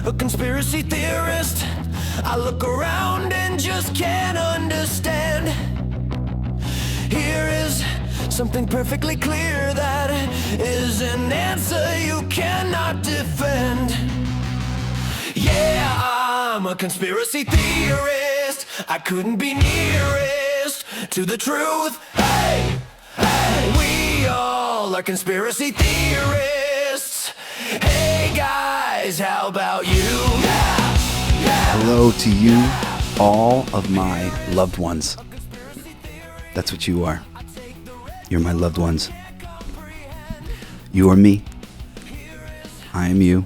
a conspiracy theorist. I look around and just can't understand. Here is something perfectly clear that is an answer you cannot defend. Yeah, I'm a conspiracy theorist. I couldn't be nearest to the truth. Hey, hey, we all are conspiracy theorists. Hey guys, how about you? Yeah, yeah. Hello to you, all of my loved ones. That's what you are. You're my loved ones. You are me. I am you.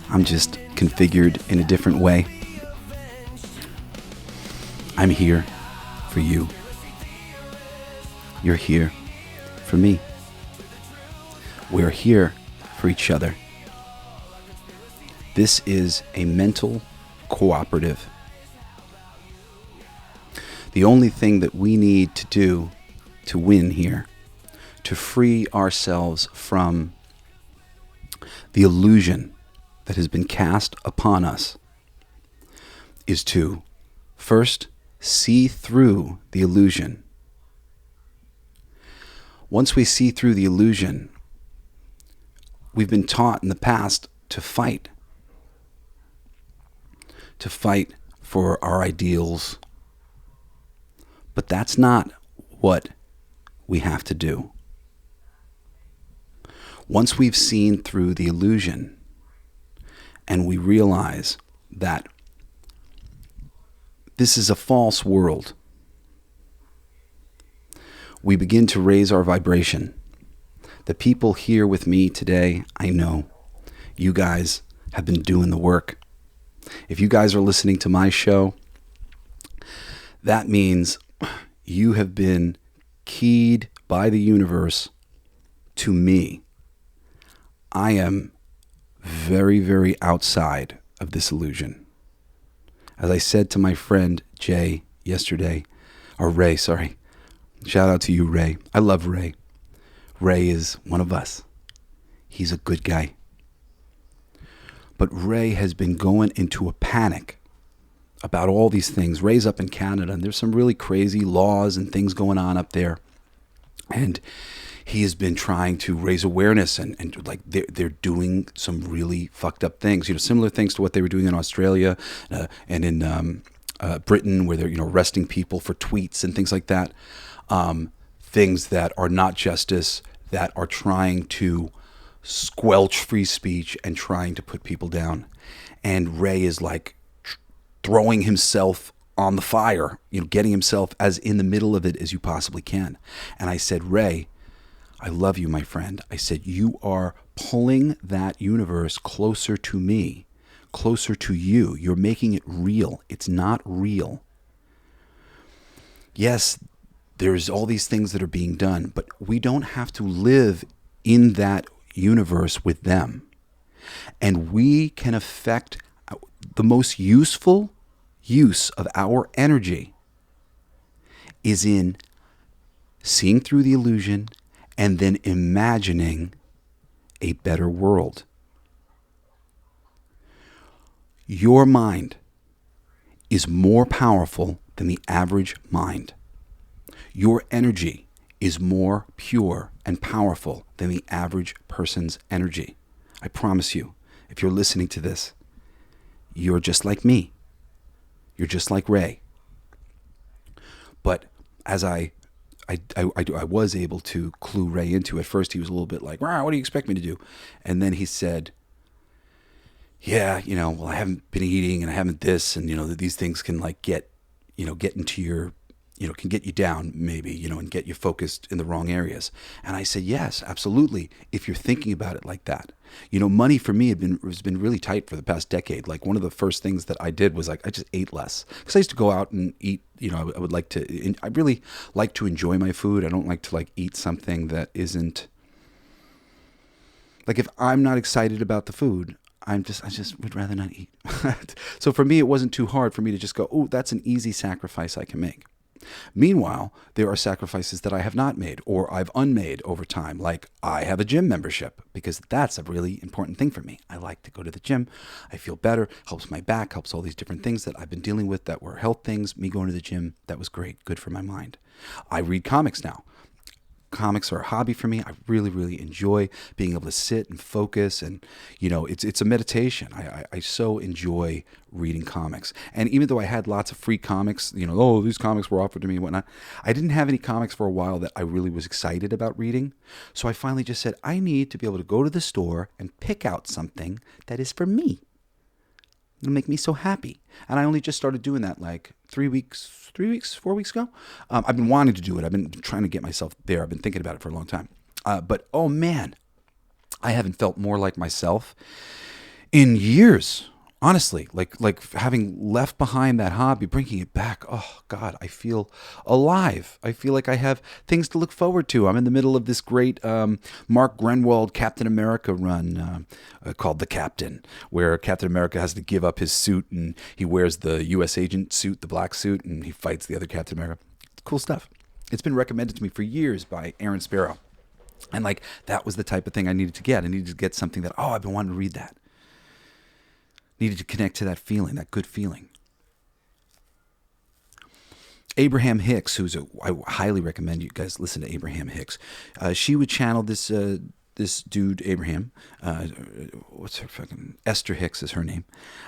I'm just configured in a different way. I'm here for you. You're here for me. We're here for each other. This is a mental cooperative. The only thing that we need to do to win here, to free ourselves from the illusion that has been cast upon us, is to first see through the illusion. Once we see through the illusion, we've been taught in the past to fight for our ideals. But that's not what we have to do. Once we've seen through the illusion and we realize that this is a false world, we begin to raise our vibration. The people here with me today, I know you guys have been doing the work. If you guys are listening to my show, that means you have been keyed by the universe to me. I am very, very outside of this illusion. As I said to my friend Ray yesterday, shout out to you, Ray. I love Ray. Ray is one of us. He's a good guy. But Ray has been going into a panic about all these things. Ray's up in Canada, and there's some really crazy laws and things going on up there. And he has been trying to raise awareness, and like they're doing some really fucked up things. You know, similar things to what they were doing in Australia and in Britain, where they're arresting people for tweets and things like that. Things that are not justice, that are trying to squelch free speech and trying to put people down. And Ray is like throwing himself on the fire, getting himself as in the middle of it as you possibly can. And I said, Ray, I love you, my friend. I said, you are pulling that universe closer to me, closer to you. You're making it real. It's not real. Yes, there's all these things that are being done, but we don't have to live in that universe with them. And we can affect the most useful use of our energy is in seeing through the illusion and then imagining a better world. Your mind is more powerful than the average mind. Your energy is more pure and powerful than the average person's energy. I promise you, if you're listening to this, you're just like me. You're just like Ray. But as I was able to clue Ray into, at first he was a little bit like, what do you expect me to do? And then he said, yeah, well, I haven't been eating and I haven't this, and these things can like get into your, can get you down maybe, and get you focused in the wrong areas. And I said, yes, absolutely. If you're thinking about it like that, money for me has been really tight for the past decade. Like one of the first things that I did was like, I just ate less because I used to go out and eat, I would like to, I really like to enjoy my food. I don't like to like eat something that isn't like, if I'm not excited about the food, I just would rather not eat. So for me, it wasn't too hard for me to just go, oh, that's an easy sacrifice I can make. Meanwhile, there are sacrifices that I have not made or I've unmade over time, like I have a gym membership, because that's a really important thing for me. I like to go to the gym. I feel better, helps my back, helps all these different things that I've been dealing with that were health things. Me going to the gym, that was great, good for my mind. I read comics now. Comics are a hobby for me. I really, really enjoy being able to sit and focus, and it's a meditation. I so enjoy reading comics. And even though I had lots of free comics, these comics were offered to me and whatnot, I didn't have any comics for a while that I really was excited about reading. So I finally just said, I need to be able to go to the store and pick out something that is for me. It'll make me so happy. And I only just started doing that like 4 weeks ago. I've been wanting to do it. I've been trying to get myself there. I've been thinking about it for a long time. But oh man, I haven't felt more like myself in years. Honestly, like having left behind that hobby, bringing it back. Oh God, I feel alive. I feel like I have things to look forward to. I'm in the middle of this great Mark Grenwald Captain America run called The Captain, where Captain America has to give up his suit and he wears the U.S. agent suit, the black suit, and he fights the other Captain America. Cool stuff. It's been recommended to me for years by Aaron Sparrow. And that was the type of thing I needed to get. I needed to get something that, I've been wanting to read that. Needed to connect to that feeling, that good feeling. Abraham Hicks, I highly recommend you guys listen to Abraham Hicks. She would channel this dude, Abraham. What's her fucking... Esther Hicks is her name,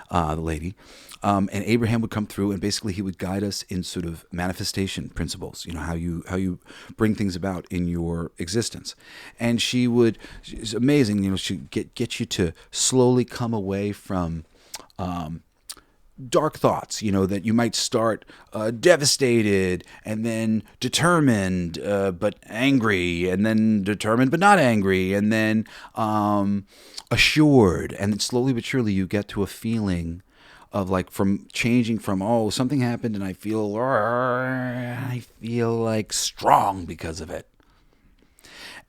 the lady. And Abraham would come through and basically he would guide us in sort of manifestation principles, how you bring things about in your existence. And she's amazing, she'd get you to slowly come away from dark thoughts, that you might start devastated and then determined but angry, and then determined but not angry, and then assured, and then slowly but surely you get to a feeling of from changing from something happened and I feel like strong because of it.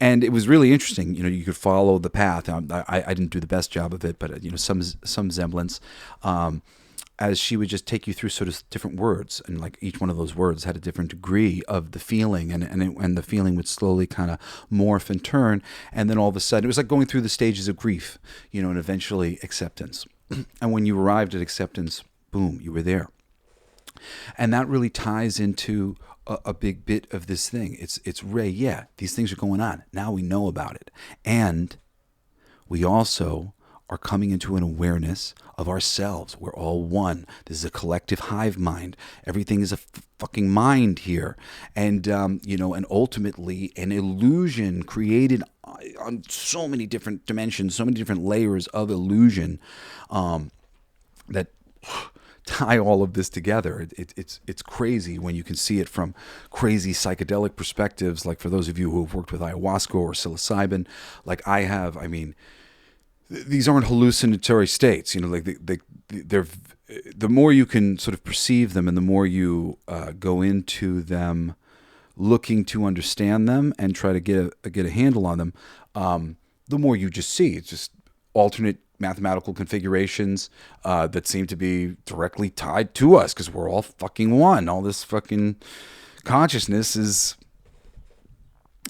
And it was really interesting. You could follow the path. I didn't do the best job of it, but some semblance. As she would just take you through sort of different words, and each one of those words had a different degree of the feeling, and the feeling would slowly kind of morph and turn, and then all of a sudden it was like going through the stages of grief, and eventually acceptance. And when you arrived at acceptance, boom, you were there. And that really ties into a big bit of this thing. It's Ray, yeah, these things are going on. Now we know about it. And we also are coming into an awareness of ourselves. We're all one. This is a collective hive mind. Everything is a fucking mind here. And, and ultimately an illusion created on so many different dimensions, so many different layers of illusion that tie all of this together. It's crazy when you can see it from crazy psychedelic perspectives, like for those of you who have worked with ayahuasca or psilocybin, like I have. I mean, these aren't hallucinatory states, they're the more you can sort of perceive them and the more you go into them looking to understand them and try to get a handle on them, the more you just see. It's just alternate mathematical configurations that seem to be directly tied to us because we're all fucking one. All this fucking consciousness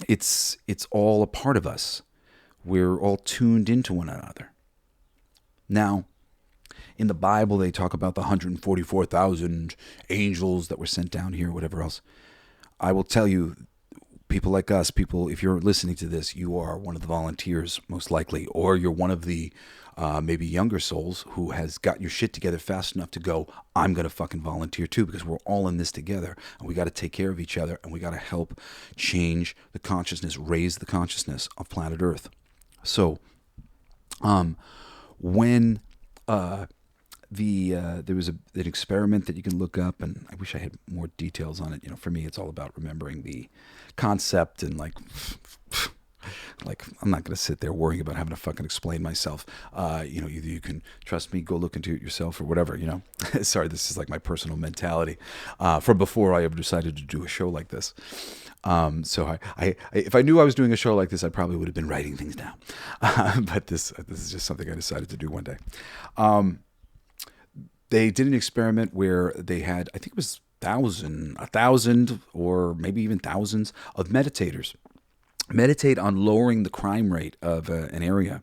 it's all a part of us. We're all tuned into one another. Now, in the Bible, they talk about the 144,000 angels that were sent down here, whatever else. I will tell you, people like us, if you're listening to this, you are one of the volunteers, most likely, or you're one of the maybe younger souls who has got your shit together fast enough to go, I'm going to fucking volunteer too, because we're all in this together, and we got to take care of each other, and we got to help change the consciousness, raise the consciousness of planet Earth. So, when there was an experiment that you can look up, and I wish I had more details on it. For me, it's all about remembering the concept and I'm not going to sit there worrying about having to fucking explain myself. Either you can trust me, go look into it yourself, or whatever. Sorry, this is my personal mentality from before I ever decided to do a show like this. So I if I knew I was doing a show like this, I probably would have been writing things down. But this is just something I decided to do one day. They did an experiment where they had, I think it was 1,000 or maybe even thousands of meditators meditate on lowering the crime rate of an area.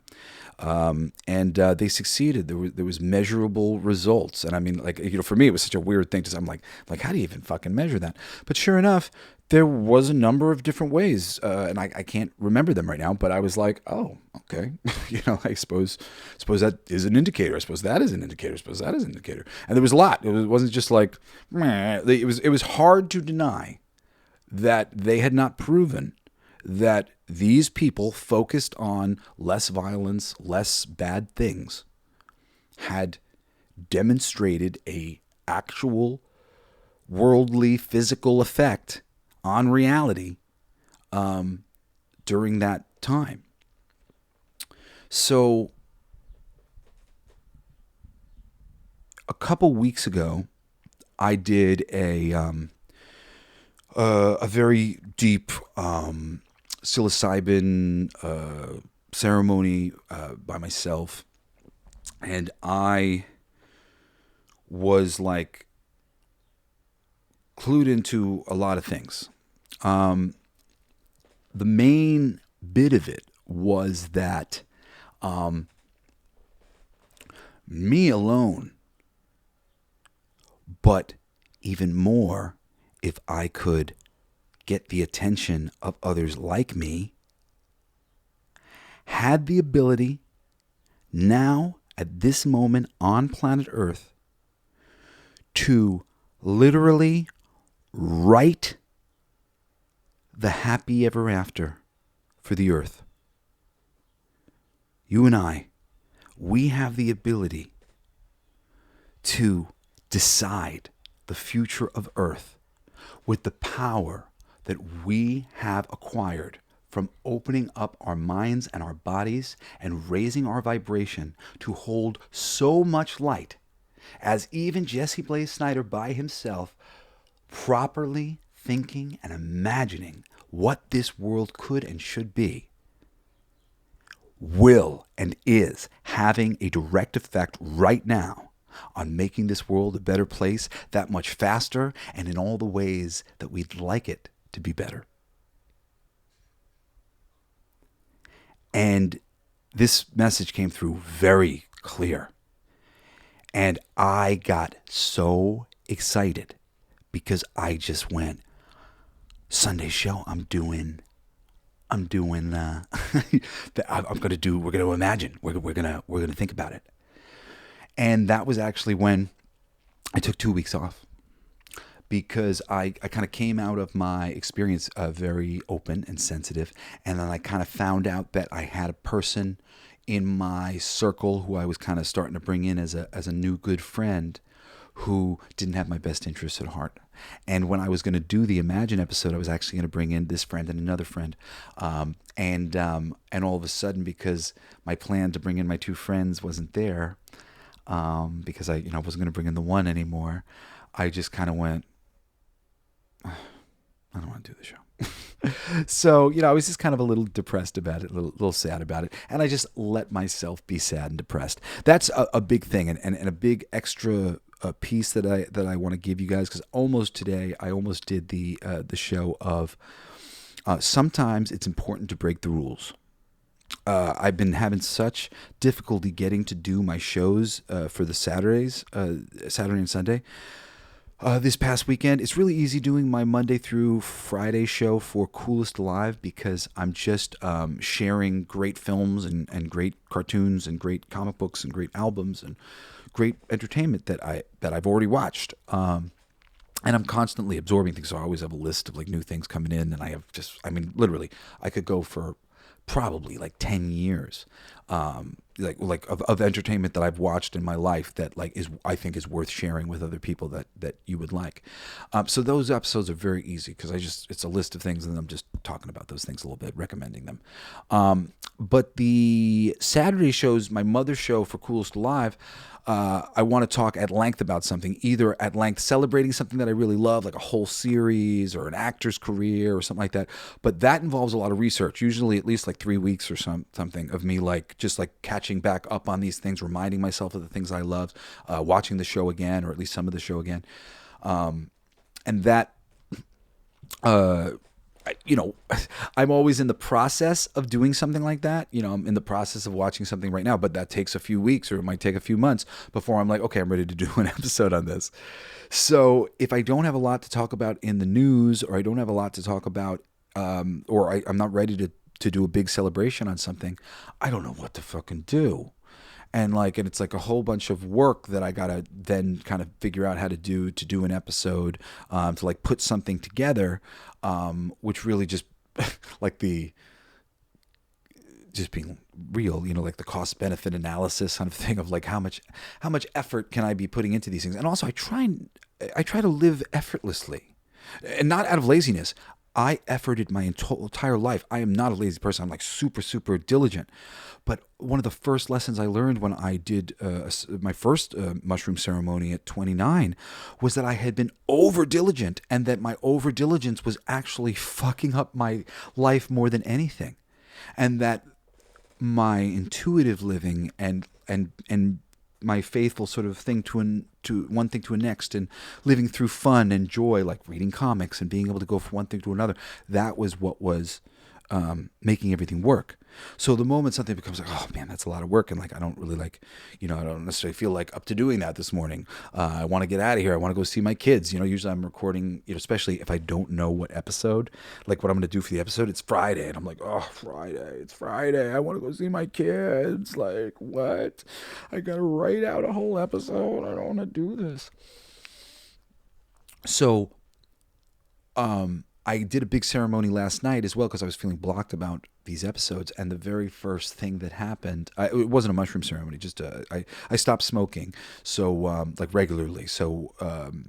And they succeeded. There was measurable results. And I mean, like, for me, it was such a weird thing I'm like, how do you even fucking measure that? But sure enough, there was a number of different ways, and I can't remember them right now, but I was like, oh, okay. I suppose that is an indicator. I suppose that is an indicator. I suppose that is an indicator. And there was a lot. It wasn't just like, meh. It was hard to deny that they had not proven that these people focused on less violence, less bad things, had demonstrated a actual worldly physical effect on reality during that time. So a couple weeks ago, I did a very deep psilocybin ceremony by myself, and I was like clued into a lot of things. The main bit of it was that me alone, but even more if I could get the attention of others like me, had the ability now at this moment on planet Earth to literally write the happy ever after for the Earth. You and I, we have the ability to decide the future of Earth with the power that we have acquired from opening up our minds and our bodies and raising our vibration to hold so much light as even Jesse Blaze Snider by himself, properly thinking and imagining what this world could and should be, will and is having a direct effect right now on making this world a better place that much faster and in all the ways that we'd like it to be better. And this message came through very clear. And I got so excited because I just went, Sunday show, we're going to imagine, we're going to think about it. And that was actually when I took 2 weeks off, because I kind of came out of my experience very open and sensitive. And then I kind of found out that I had a person in my circle who I was kind of starting to bring in as a new good friend who didn't have my best interests at heart. And when I was going to do the Imagine episode, I was actually going to bring in this friend and another friend. And all of a sudden, because my plan to bring in my two friends wasn't there, because I wasn't going to bring in the one anymore, I just kind of went, I don't want to do the show. So, I was just kind of a little depressed about it, a little sad about it. And I just let myself be sad and depressed. That's a big thing, and a big extra piece that I want to give you guys, because today I almost did the show of sometimes it's important to break the rules. I've been having such difficulty getting to do my shows for the Saturday and Sunday. This past weekend, it's really easy doing my Monday through Friday show for Coolest Alive, because I'm just sharing great films and great cartoons and great comic books and great albums and great entertainment that I've already watched. And I'm constantly absorbing things, so I always have a list of like new things coming in, and literally, I could go for probably like 10 years of entertainment that I've watched in my life that I think is worth sharing with other people that you would like. So those episodes are very easy, because it's a list of things and I'm just talking about those things a little bit, recommending them. But the Saturday shows, my mother's show for Coolest Alive, I want to talk at length about something, either at length celebrating something that I really love, like a whole series or an actor's career or something like that. But that involves a lot of research, usually at least like 3 weeks or something of me just catching back up on these things, reminding myself of the things I loved, watching the show again, or at least some of the show again. And that, you know, I'm always in the process of doing something like that. You know, I'm in the process of watching something right now, but that takes a few weeks or it might take a few months before I'm like, okay, I'm ready to do an episode on this. So if I don't have a lot to talk about in the news, or I don't have a lot to talk about, I'm not ready to do a big celebration on something, I don't know what to fucking do. And it's like a whole bunch of work that I gotta then kind of figure out how to do an episode, to like put something together, which really just like just being real, you know, like the cost benefit analysis kind of thing of like how much effort can I be putting into these things. And also I try to live effortlessly, and not out of laziness. I efforted my entire life. I am not a lazy person. I'm like super, super diligent. But one of the first lessons I learned when I did my first mushroom ceremony at 29 was that I had been over diligent, and that my over diligence was actually fucking up my life more than anything. And that my intuitive living and my faithful sort of thing to one thing to a next, and living through fun and joy, like reading comics and being able to go from one thing to another, that was what was making everything work. So the moment something becomes like, oh man, that's a lot of work, and like I don't really like, you know, I don't necessarily feel like up to doing that this morning. I want to get out of here. I want to go see my kids. You know, usually I'm recording, you know, especially if I don't know what episode, like what I'm going to do for the episode. It's Friday, and I'm like, oh, Friday, it's Friday. I want to go see my kids. Like, what? I got to write out a whole episode. I don't want to do this. So, I did a big ceremony last night as well because I was feeling blocked about these episodes. And the very first thing that happened, it wasn't a mushroom ceremony. Just I stopped smoking, so like regularly. So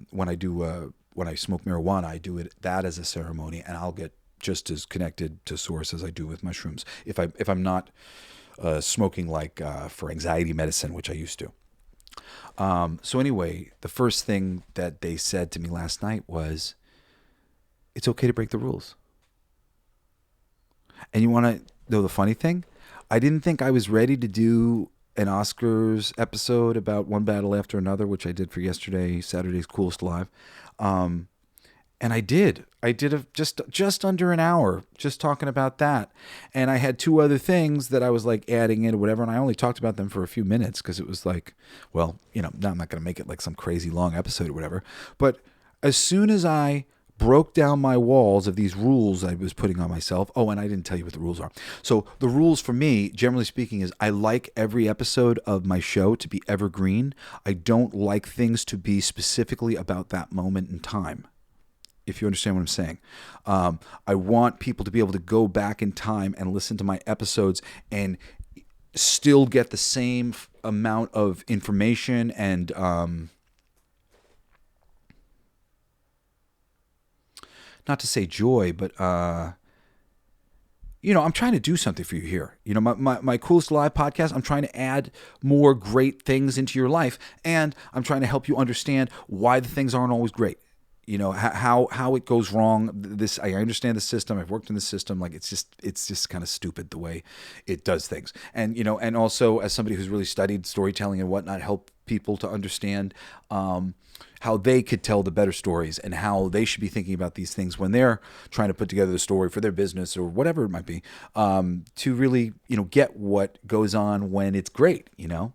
when I smoke marijuana, I do that as a ceremony, and I'll get just as connected to source as I do with mushrooms. If I'm not smoking like for anxiety medicine, which I used to. So anyway, the first thing that they said to me last night was, it's okay to break the rules. And you want to know the funny thing? I didn't think I was ready to do an Oscars episode about One Battle After Another, which I did for Saturday's Coolest Live. And I did. I did just under an hour just talking about that. And I had two other things that I was like adding in or whatever. And I only talked about them for a few minutes because it was like, well, you know, I'm not going to make it like some crazy long episode or whatever. But as soon as I broke down my walls of these rules I was putting on myself. Oh, and I didn't tell you what the rules are. So the rules for me, generally speaking, is I like every episode of my show to be evergreen. I don't like things to be specifically about that moment in time, if you understand what I'm saying. I want people to be able to go back in time and listen to my episodes and still get the same amount of information and not to say joy, but, you know, I'm trying to do something for you here. You know, my Coolest Live podcast, I'm trying to add more great things into your life, and I'm trying to help you understand why the things aren't always great. You know, how it goes wrong. I understand the system. I've worked in the system. Like, it's just kind of stupid the way it does things. And, you know, and also as somebody who's really studied storytelling and whatnot, help people to understand how they could tell the better stories and how they should be thinking about these things when they're trying to put together the story for their business or whatever it might be, to really, you know, get what goes on when it's great, you know.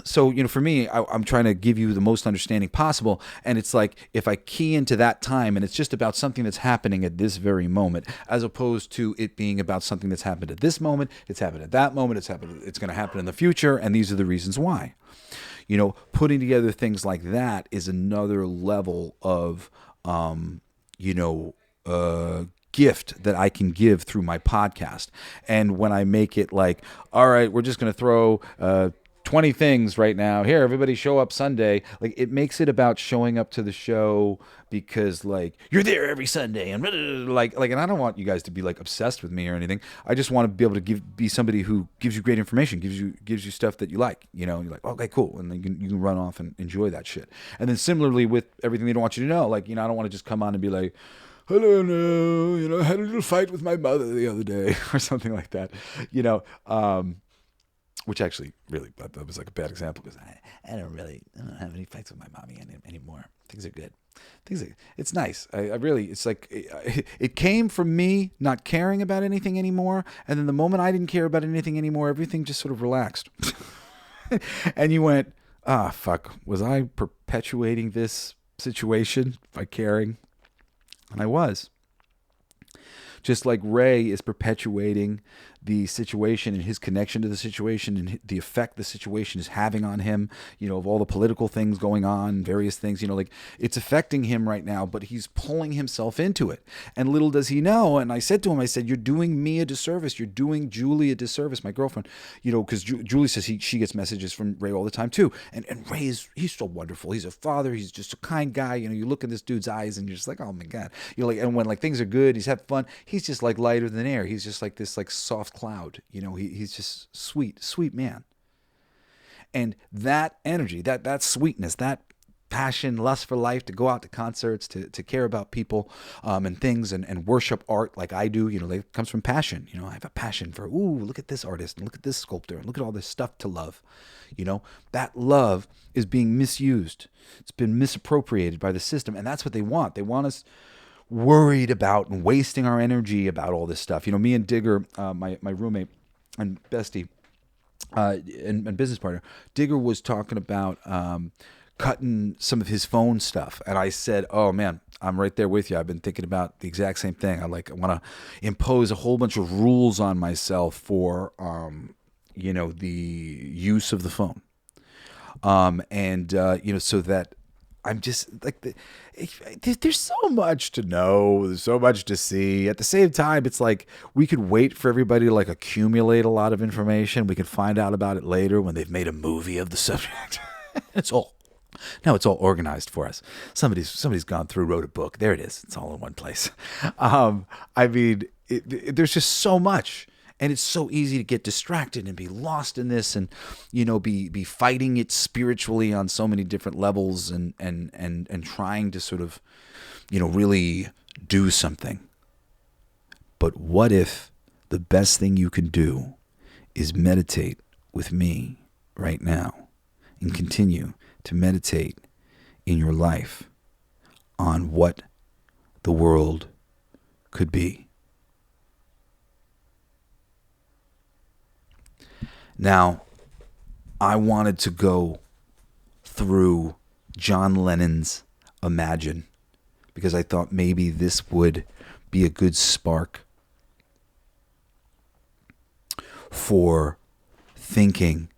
So, you know, for me, I'm trying to give you the most understanding possible. And it's like, if I key into that time and it's just about something that's happening at this very moment, as opposed to it being about something that's happened at this moment, it's happened at that moment, it's going to happen in the future, and these are the reasons why. You know, putting together things like that is another level of, you know, gift that I can give through my podcast. And when I make it like, all right, we're just going to throw 20 things right now. Here, everybody show up Sunday. Like, it makes it about showing up to the show because, like, you're there every Sunday, and like, and I don't want you guys to be like obsessed with me or anything. I just want to be able to be somebody who gives you great information, gives you stuff that you like. You know, you're like, okay, cool, and then you can run off and enjoy that shit. And then similarly with everything they don't want you to know, like, you know, I don't want to just come on and be like, hello, no, you know, I had a little fight with my mother the other day or something like that. You know. which actually really, that was like a bad example because I don't have any fights with my mommy anymore. Things are good. It's nice. I really, it's like, it came from me not caring about anything anymore. And then the moment I didn't care about anything anymore, everything just sort of relaxed. And you went, fuck, was I perpetuating this situation by caring? And I was. Just like Ray is perpetuating the situation and his connection to the situation and the effect the situation is having on him, of all the political things going on, various things, like it's affecting him right now, but he's pulling himself into it. And little does he know. And I said to him, you're doing me a disservice. You're doing Julie a disservice, my girlfriend, because Julie says she gets messages from Ray all the time too. And Ray he's so wonderful. He's a father. He's just a kind guy. You look in this dude's eyes and you're just like, oh my God. And when like things are good, he's having fun. He's just like lighter than air. He's just like this like soft cloud. He's just sweet man. And that energy, that sweetness, that passion, lust for life, to go out to concerts, to care about people and things and worship art like I do, it comes from passion. I have a passion for, look at this artist and look at this sculptor and look at all this stuff to love. That love is being misused. It's been misappropriated by the system, and that's what they want. They want us worried about and wasting our energy about all this stuff. Me and Digger, my roommate and bestie and business partner, Digger was talking about cutting some of his phone stuff. And I said, oh man, I'm right there with you. I've been thinking about the exact same thing. I want to impose a whole bunch of rules on myself for, the use of the phone. So that I'm just like, there's so much to know. There's so much to see. At the same time, it's like we could wait for everybody to like accumulate a lot of information. We could find out about it later when they've made a movie of the subject. It's all organized for us. Somebody's gone through, wrote a book. There it is. It's all in one place. There's just so much. And it's so easy to get distracted and be lost in this and, be fighting it spiritually on so many different levels and trying to sort of, really do something. But what if the best thing you can do is meditate with me right now and continue to meditate in your life on what the world could be? Now, I wanted to go through John Lennon's Imagine because I thought maybe this would be a good spark for thinking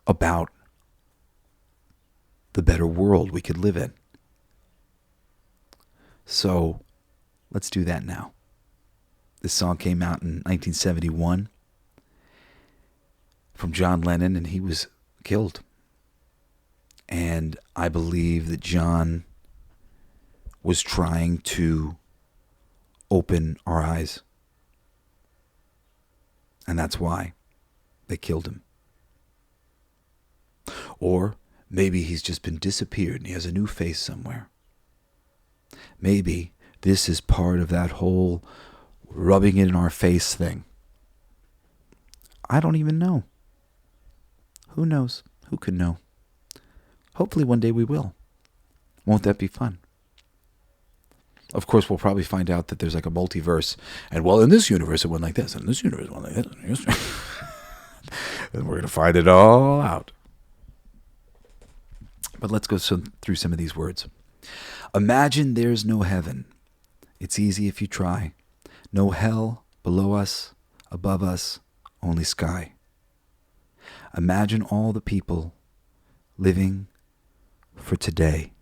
about the better world we could live in. So, let's do that now. This song came out in 1971. From John Lennon, and he was killed. And I believe that John was trying to open our eyes. And that's why they killed him. Or maybe he's just been disappeared and he has a new face somewhere. Maybe this is part of that whole rubbing it in our face thing. I don't even know. Who knows? Who could know? Hopefully one day we will. Won't that be fun? Of course, we'll probably find out that there's like a multiverse. And well, in this universe it went like this. And in this universe it went like this. And we're going to find it all out. But let's go through some of these words. Imagine there's no heaven. It's easy if you try. No hell below us, above us, only sky. Imagine all the people living for today.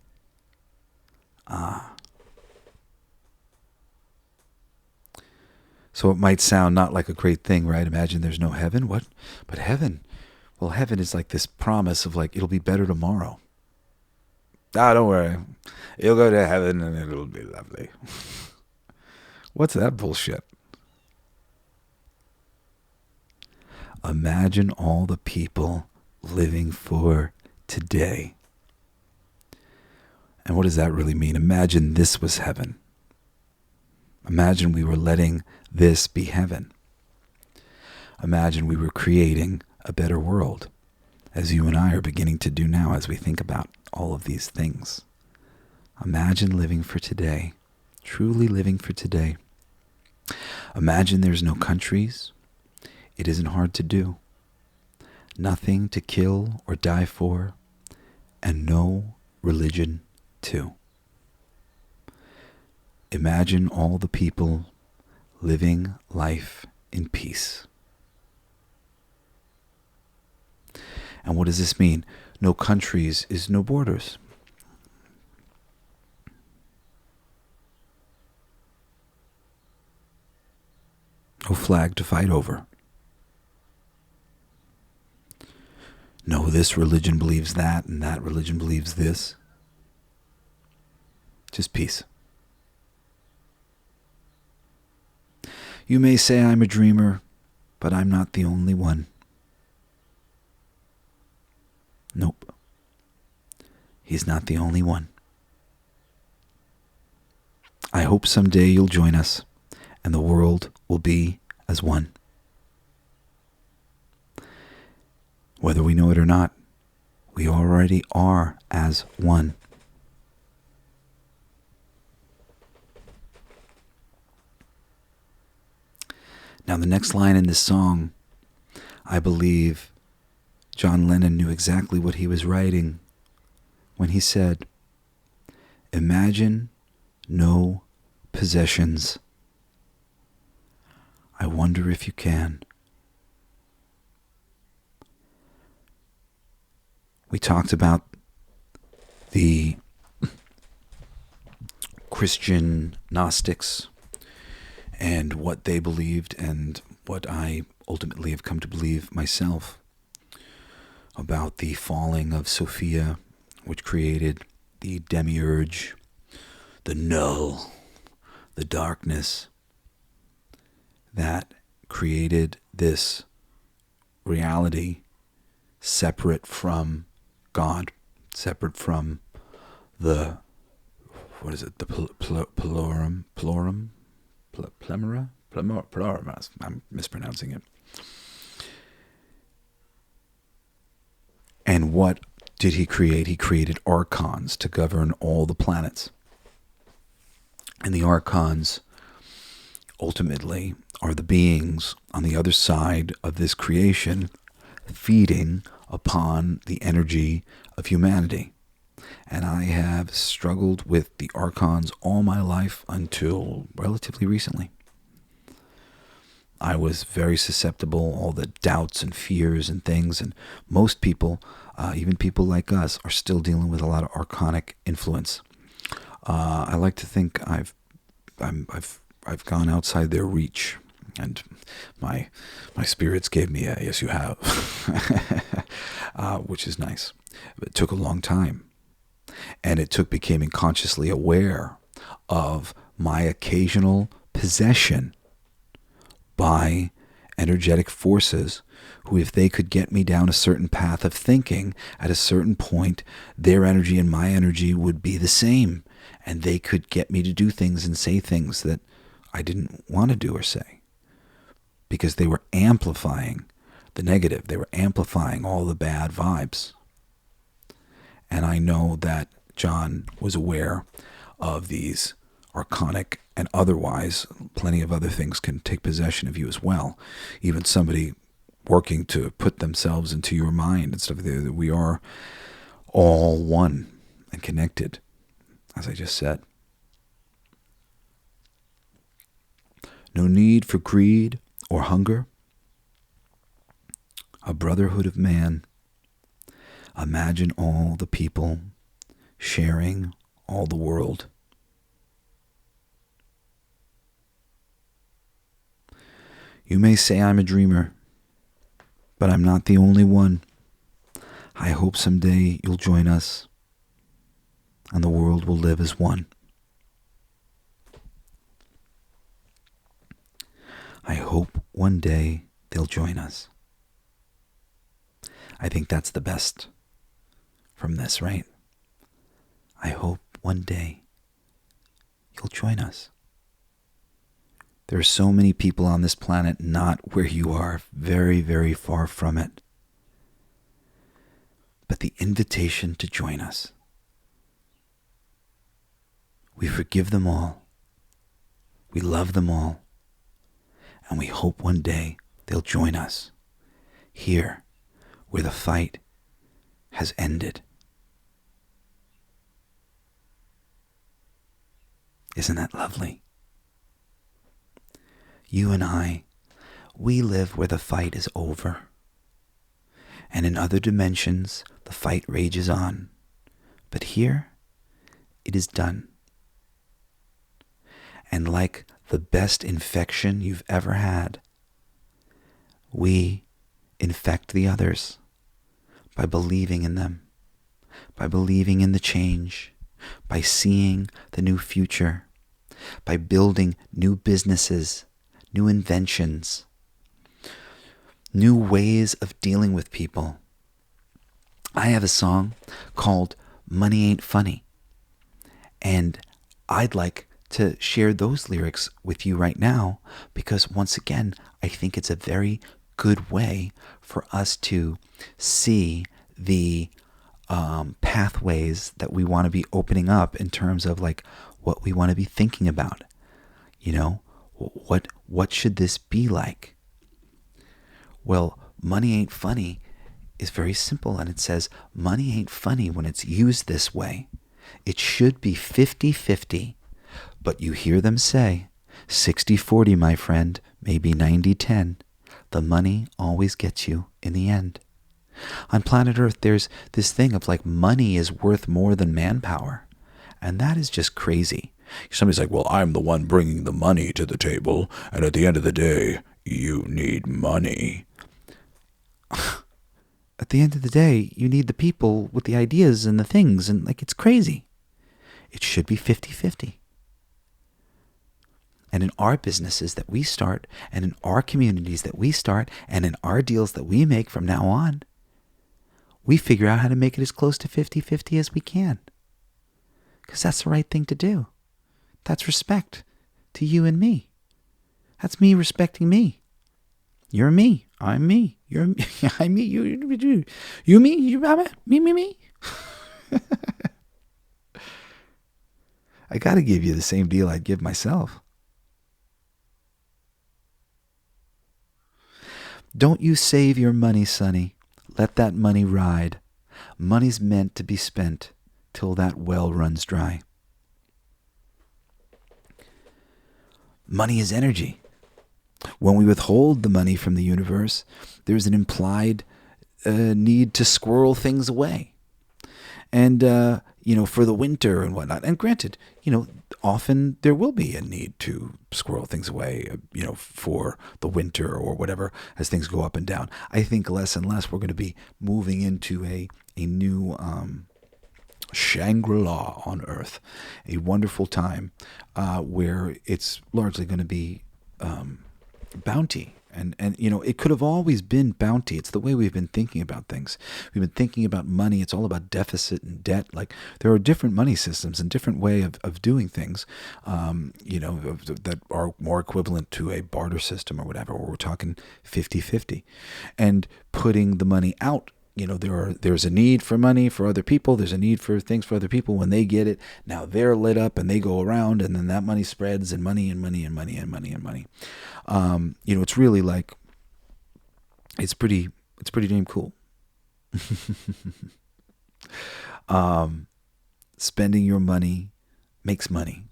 So it might sound not like a great thing, right? Imagine there's no heaven. What? But heaven, well, heaven is like this promise of like, it'll be better tomorrow. Don't worry. You'll go to heaven and it'll be lovely. What's that bullshit? Imagine all the people living for today. And what does that really mean? Imagine this was heaven. Imagine we were letting this be heaven. Imagine we were creating a better world, as you and I are beginning to do now as we think about all of these things. Imagine living for today, truly living for today. Imagine there's no countries. It isn't hard to do. Nothing to kill or die for, and no religion too. Imagine all the people living life in peace. And what does this mean? No countries is no borders. No flag to fight over. No, this religion believes that and that religion believes this. Just peace. You may say I'm a dreamer, but I'm not the only one. Nope. He's not the only one. I hope someday you'll join us and the world will be as one. Whether we know it or not, we already are as one. Now, the next line in this song, I believe John Lennon knew exactly what he was writing when he said, "Imagine no possessions. I wonder if you can." We talked about the Christian Gnostics and what they believed and what I ultimately have come to believe myself about the falling of Sophia, which created the demiurge, the null, the darkness that created this reality separate from God, separate from the, what is it, the plorum, I'm mispronouncing it. And what did he create? He created archons to govern all the planets. And the archons ultimately are the beings on the other side of this creation feeding upon the energy of humanity. And I have struggled with the archons all my life until relatively recently. I was very susceptible, all the doubts and fears and things, and most people, even people like us, are still dealing with a lot of archonic influence. I like to think I've gone outside their reach, and my spirits gave me a yes, you have, which is nice. It took a long time, and it took becoming consciously aware of my occasional possession by energetic forces who, if they could get me down a certain path of thinking, at a certain point, their energy and my energy would be the same, and they could get me to do things and say things that I didn't want to do or say, because they were amplifying the negative. They were amplifying all the bad vibes. And I know that John was aware of these archonic and otherwise. Plenty of other things can take possession of you as well. Even somebody working to put themselves into your mind and stuff. We are all one and connected, as I just said. No need for greed or hunger. A brotherhood of man. Imagine all the people sharing all the world. You may say I'm a dreamer, but I'm not the only one. I hope someday you'll join us and the world will live as one. I hope one day they'll join us. I think that's the best from this, right? I hope one day you'll join us There are so many people on this planet not where you are, very, very far from it. But the invitation to join us. We forgive them all. We love them all. And we hope one day they'll join us here where the fight has ended. Isn't that lovely? You and I, we live where the fight is over. And in other dimensions, the fight rages on. But here, it is done. And like the best infection you've ever had, we infect the others by believing in them, by believing in the change, by seeing the new future, by building new businesses, new inventions, new ways of dealing with people. I have a song called Money Ain't Funny, and I'd like to share those lyrics with you right now because, once again, I think it's a very good way for us to see the pathways that we want to be opening up in terms of like what we want to be thinking about. You know, what should this be like? Well, money ain't funny is very simple, and it says money ain't funny when it's used this way. It should be 50-50, but you hear them say 60-40, my friend, maybe 90-10. The money always gets you in the end. On planet Earth, there's this thing of like money is worth more than manpower, and that is just crazy. Somebody's like, well, I'm the one bringing the money to the table, and at the end of the day, you need money. At the end of the day, you need the people with the ideas and the things, and like, it's crazy. It should be 50-50. And in our businesses that we start, and in our communities that we start, and in our deals that we make from now on, we figure out how to make it as close to 50-50 as we can. Because that's the right thing to do. That's respect to you and me. That's me respecting me. You're me. I'm me. You're me. I'm me. You me. You me. I got to give you the same deal I'd give myself. Don't you save your money, Sonny. Let that money ride. Money's meant to be spent till that well runs dry. Money is energy. When we withhold the money from the universe, there's an implied need to squirrel things away. And, for the winter and whatnot. And granted, often there will be a need to squirrel things away, for the winter or whatever as things go up and down. I think less and less we're going to be moving into a new Shangri-La on Earth, a wonderful time where it's largely going to be bounty. And it could have always been bounty. It's the way we've been thinking about things. We've been thinking about money. It's all about deficit and debt. Like, there are different money systems and different way of doing things, that are more equivalent to a barter system or whatever, where we're talking 50-50. And putting the money out, there's a need for money for other people. There's a need for things for other people. When they get it, now they're lit up and they go around, and then that money spreads, and money and money and money and money and money. It's really like, it's pretty damn cool. Spending your money makes money.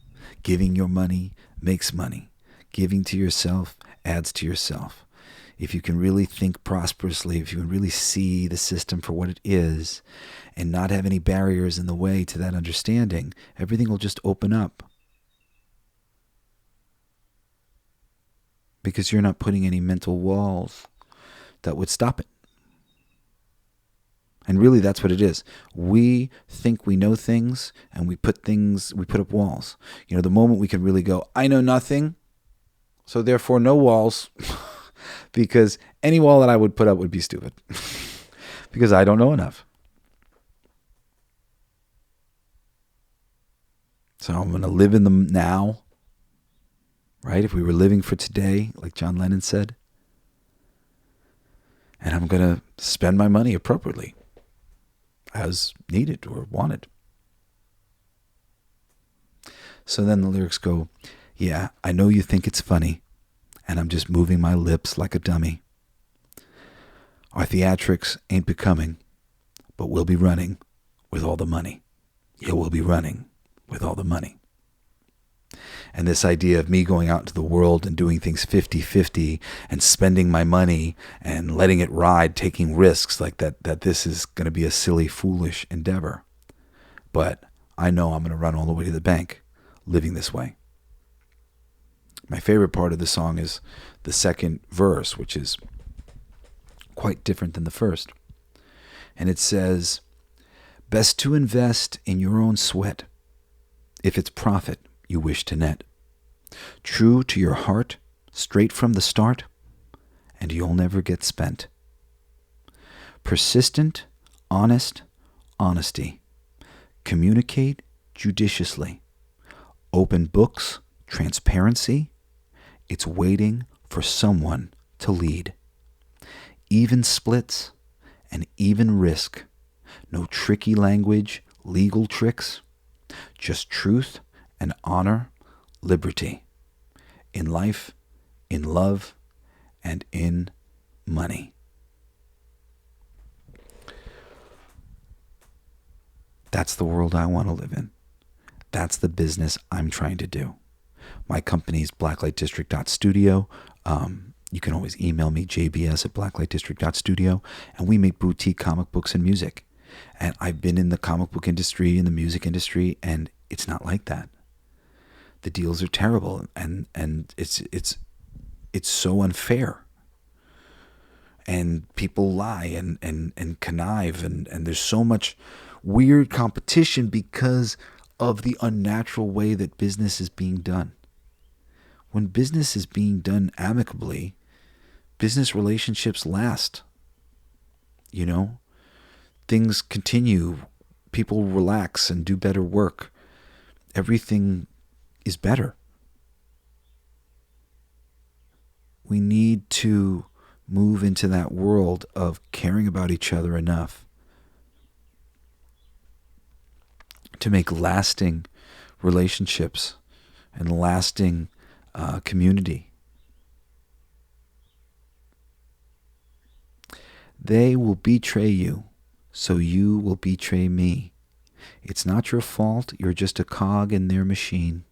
Giving your money makes money. Giving to yourself adds to yourself. If you can really think prosperously, if you can really see the system for what it is and not have any barriers in the way to that understanding, everything will just open up. Because you're not putting any mental walls that would stop it. And really, that's what it is. We think we know things, and we put up walls. The moment we can really go, I know nothing, so therefore no walls, because any wall that I would put up would be stupid, because I don't know enough. So I'm going to live in the now, right? If we were living for today, like John Lennon said, and I'm going to spend my money appropriately as needed or wanted. So then the lyrics go, yeah, I know you think it's funny, and I'm just moving my lips like a dummy. Our theatrics ain't becoming, but we'll be running with all the money. Yeah, we'll be running with all the money. And this idea of me going out into the world and doing things 50-50 and spending my money and letting it ride, taking risks like that this is going to be a silly, foolish endeavor. But I know I'm going to run all the way to the bank living this way. My favorite part of the song is the second verse, which is quite different than the first. And it says, best to invest in your own sweat if it's profit you wish to net. True to your heart, straight from the start, and you'll never get spent. Persistent, honest, honesty. Communicate judiciously. Open books, transparency. It's waiting for someone to lead. Even splits and even risk. No tricky language, legal tricks. Just truth and honor, liberty. In life, in love, and in money. That's the world I want to live in. That's the business I'm trying to do. My company's blacklightdistrict.studio. You can always email me, jbs@blacklightdistrict.studio, and we make boutique comic books and music. And I've been in the comic book industry, in the music industry, and it's not like that. The deals are terrible, and it's so unfair. And people lie and connive, and there's so much weird competition because of the unnatural way that business is being done. When business is being done amicably, business relationships last. You know, things continue, people relax and do better work. Everything is better. We need to move into that world of caring about each other enough to make lasting relationships and lasting community. They will betray you, so you will betray me. It's not your fault, you're just a cog in their machine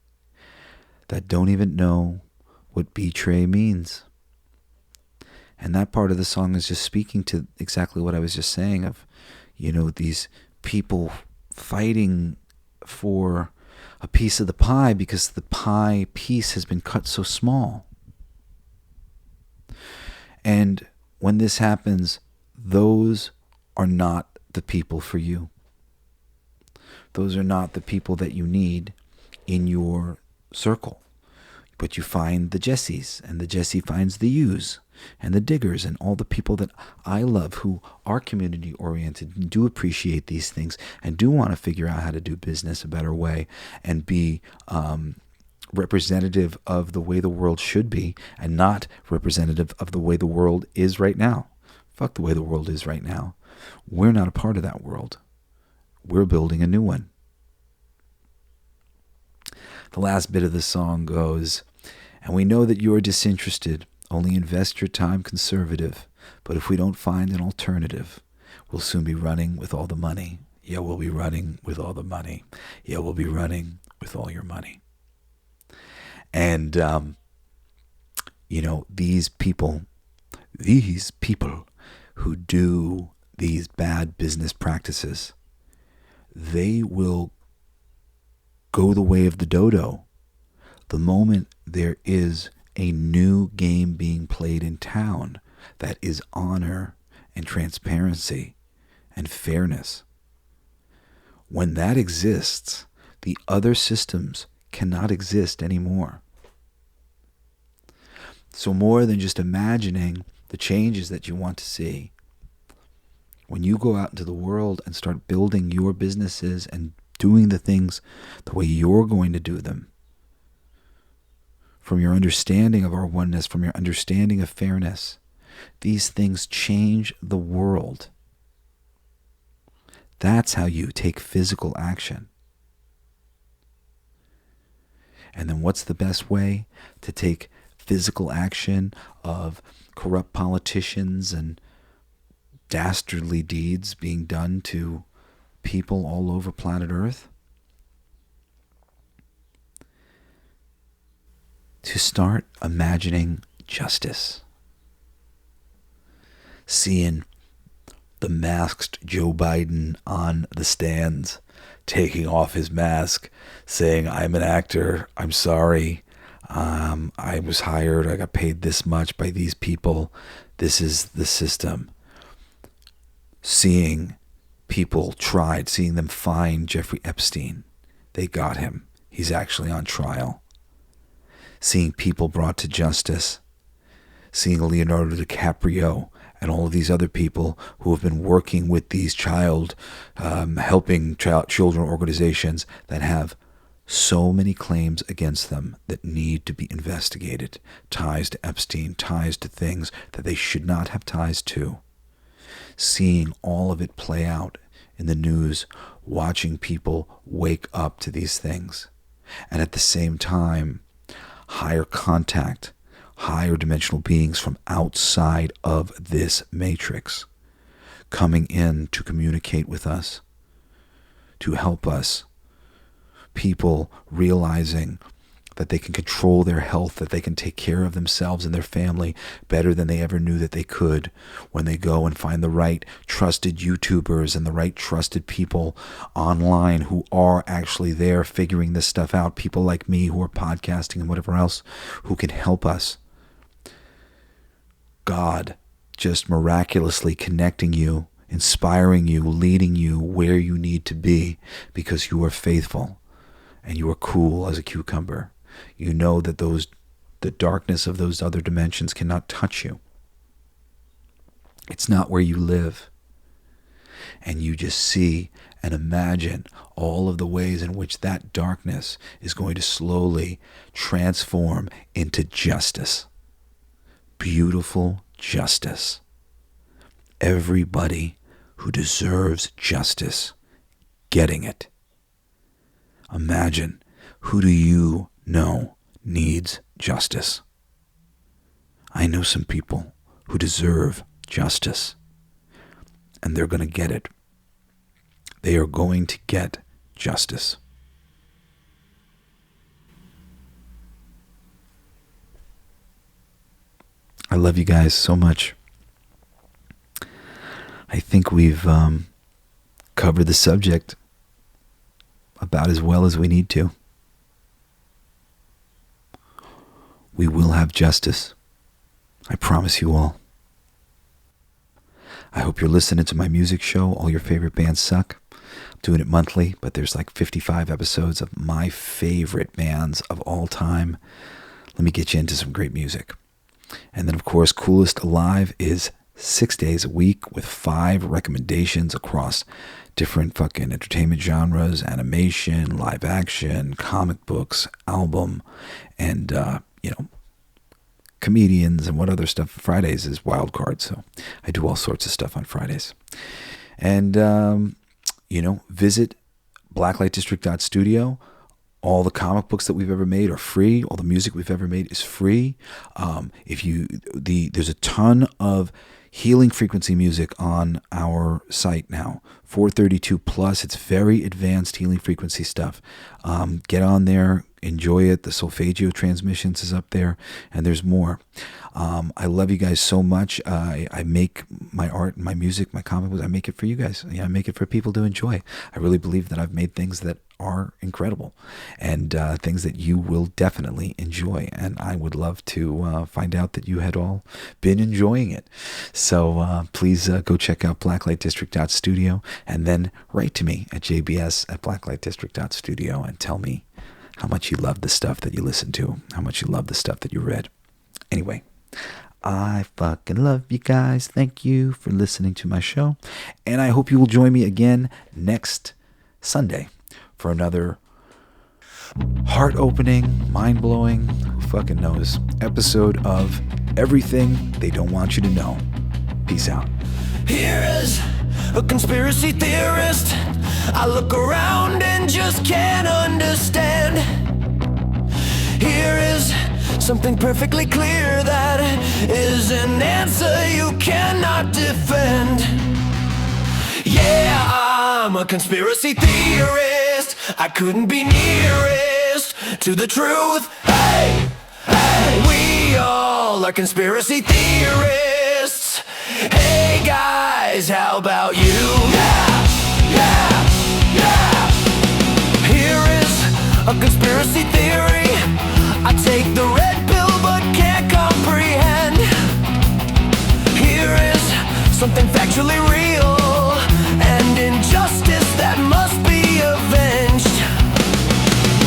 that don't even know what betray means. And that part of the song is just speaking to exactly what I was just saying of, you know, these people fighting for a piece of the pie because the pie piece has been cut so small. And when this happens, those are not the people for you. Those are not the people that you need in your circle. But you find the Jessies, and the Jesse finds the Yous, and the Diggers, and all the people that I love who are community oriented and do appreciate these things and do want to figure out how to do business a better way and be representative of the way the world should be and not representative of the way the world is right now. Fuck the way the world is right now. We're not a part of that world. We're building a new one. The last bit of the song goes, and we know that you are disinterested, only invest your time conservative, but if we don't find an alternative, we'll soon be running with all the money. Yeah, we'll be running with all the money. Yeah, we'll be running with all your money. And, you know, these people who do these bad business practices, they will go the way of the dodo the moment there is a new game being played in town that is honor and transparency and fairness. When that exists, the other systems cannot exist anymore. So more than just imagining the changes that you want to see, when you go out into the world and start building your businesses and doing the things the way you're going to do them, from your understanding of our oneness, from your understanding of fairness, these things change the world. That's how you take physical action. And then what's the best way to take physical action of corrupt politicians and dastardly deeds being done to people all over planet Earth? To start imagining justice. Seeing the masked Joe Biden on the stands, taking off his mask, saying, I'm an actor, I'm sorry, I was hired, I got paid this much by these people, this is the system. Seeing people tried, seeing them find Jeffrey Epstein. They got him. He's actually on trial. Seeing people brought to justice. Seeing Leonardo DiCaprio and all of these other people who have been working with these helping children organizations that have so many claims against them that need to be investigated. Ties to Epstein, ties to things that they should not have ties to. Seeing all of it play out in the news, watching people wake up to these things. And at the same time, higher contact, higher dimensional beings from outside of this matrix coming in to communicate with us, to help us. People realizing that they can control their health, that they can take care of themselves and their family better than they ever knew that they could when they go and find the right trusted YouTubers and the right trusted people online who are actually there figuring this stuff out. People like me who are podcasting and whatever else who can help us. God just miraculously connecting you, inspiring you, leading you where you need to be because you are faithful and you are cool as a cucumber. You know that the darkness of those other dimensions cannot touch you. It's not where you live. And you just see and imagine all of the ways in which that darkness is going to slowly transform into justice. Beautiful justice. Everybody who deserves justice getting it. Imagine, who do you know needs justice? I know some people who deserve justice, and they're going to get it. They are going to get justice. I love you guys so much. I think we've covered the subject about as well as we need to. We will have justice. I promise you all. I hope you're listening to my music show, All Your Favorite Bands Suck. I'm doing it monthly, but there's like 55 episodes of my favorite bands of all time. Let me get you into some great music. And then, of course, Coolest Alive is 6 days a week with 5 recommendations across different fucking entertainment genres, animation, live action, comic books, album, and, comedians and what other stuff. Fridays is wild card, so I do all sorts of stuff on Fridays. And, visit blacklightdistrict.studio. All the comic books that we've ever made are free. All the music we've ever made is free. There's a ton of healing frequency music on our site now. 432 plus. It's very advanced healing frequency stuff. Get on there, enjoy it. The Solfeggio Transmissions is up there, and there's more. I love you guys so much. I make my art, my music, my comic books. I make it for you guys. I make it for people to enjoy. I really believe that I've made things that are incredible and things that you will definitely enjoy. And I would love to find out that you had all been enjoying it. So please go check out blacklightdistrict.studio and then write to me at jbs@blacklightdistrict.studio and tell me how much you love the stuff that you listen to, how much you love the stuff that you read. Anyway, I fucking love you guys. Thank you for listening to my show. And I hope you will join me again next Sunday for another heart-opening, mind-blowing, fucking knows episode of Everything They Don't Want You to Know. Peace out. Here is a conspiracy theorist. I look around and just can't understand. Here is something perfectly clear that is an answer you cannot defend. Yeah, I'm a conspiracy theorist. I couldn't be nearest to the truth. Hey, hey, we all are conspiracy theorists. Hey guys, how about you? Yeah, yeah, yeah. Here is a conspiracy theory. I take the red pill but can't comprehend. Here is something factually real, and injustice that must be avenged.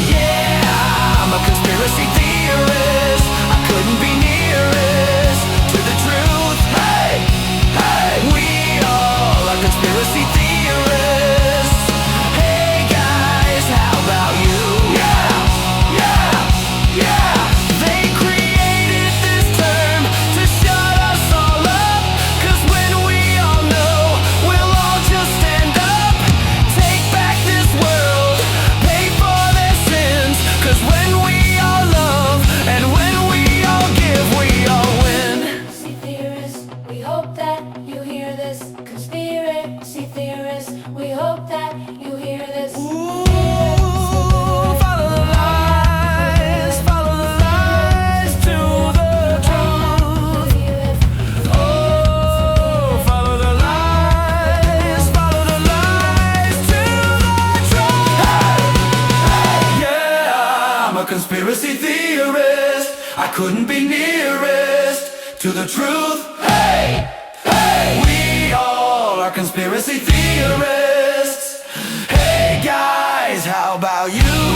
Yeah, I'm a conspiracy theorist. I couldn't be nearest to the truth. Hey, hey, we all are conspiracy theorists. Hey guys, how about you? Yeah, yeah, yeah. They created this term to shut us all up, 'cause when we all know, we'll all just stand up. Take back this world, pay for their sins, 'cause when we all love and when we all give, we all win. Conspiracy theorists, we hope that you hear this. Conspiracy theorists, we hope that you hear this. Ooh, follow the lies to the truth. Oh, follow the lies to the truth. Hey, hey, yeah, I'm a conspiracy theorist. I couldn't be nearest to the truth. Hey, hey, we all are conspiracy theorists. Hey guys, how about you?